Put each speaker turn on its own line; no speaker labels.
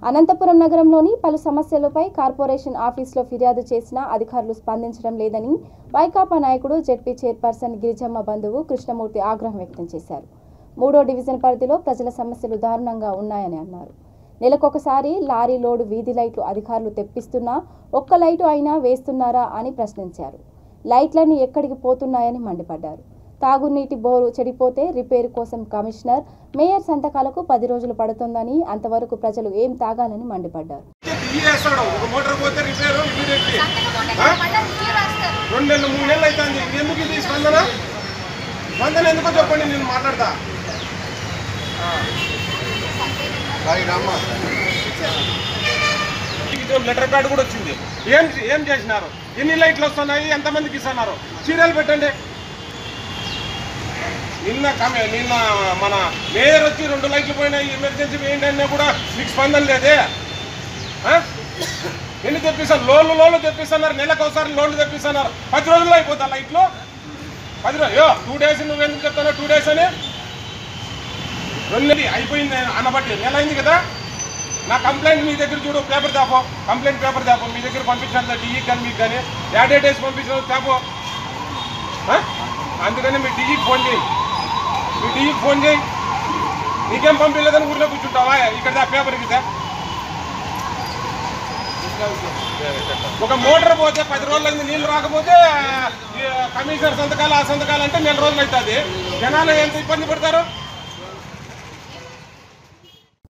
అనంతపురం నగరంలోని పలు సమస్యలపై కార్పొరేషన్ ఆఫీసులో ఫిర్యాదు చేసినా అధికారులు స్పందించడం లేదని వైకాపా నాయకుడు జెడ్పీ చైర్పర్సన్ గిరిజమ్మ బంధువు కృష్ణమూర్తి ఆగ్రహం వ్యక్తం చేశారు. 3వ డివిజన్ పరిధిలో ప్రజల సమస్యలు దారుణంగా ఉన్నాయని అన్నారు. నెలకొకసారి లారీ లోడు వీధి లైట్లు అధికారులు తెప్పిస్తున్నా ఒక్క లైటు అయినా వేస్తున్నారా అని ప్రశ్నించారు. లైట్లన్నీ ఎక్కడికి పోతున్నాయని మండిపడ్డారు. తాగునీటి బోరు చెడిపోతే రిపేరు కోసం కమిషనర్, మేయర్ సంతకాలకు 10 రోజులు పడుతుందని, అంతవరకు ప్రజలు ఏం తాగాలని మండిపడ్డారు.
లెటర్ ప్యాడ్ కూడా వచ్చింది. ఏం చేసినారు? ఎన్ని లైట్లు వస్తున్నాయి? ఎంతమందికి ఇస్తున్నారు? సీరియల్ పెట్టండి. నిన్న మన మేయర్ వచ్చి 2 లైట్లు పోయినాయి, ఎమర్జెన్సీ వేయండి అన్నా కూడా మీకు స్పందన లేదే. ఎన్ని తెప్పిస్తారు? లోన్లు తెప్పిస్తున్నారు. నెలకు ఒకసారి లోన్లు తెప్పిస్తున్నారు. 10 రోజుల్లో అయిపోతా లైట్లు. 10 రోజులు 2 డేస్. నువ్వు ఎందుకు చెప్తావు 2 డేస్ అని? 2 అయిపోయింది అనబట్టి నెల అయింది కదా. నా కంప్లైంట్ మీ దగ్గర చూడు, పేపర్ తేపో, కంప్లైంట్ పేపర్ తేపో. మీ దగ్గర పంపించాను డీఈకి కానీ మీకు కానీ డేస్ పంపించాను తేపో. అందుకని మీ డీఈకి ఫోన్ చేయి. నీకేం పంపించలేదని ఊరిలో కూర్చుంటావా? ఇక్కడ పేపర్ ఇదా ఒక మోటార్ పోతే 10 రోజులు అయింది, నీళ్లు రాకపోతే కమిషనర్ సంతకాలు, ఆ సంతకాలు అంటే నెల రోజులు అవుతుంది. జనాలు ఎంత ఇబ్బంది పడతారు?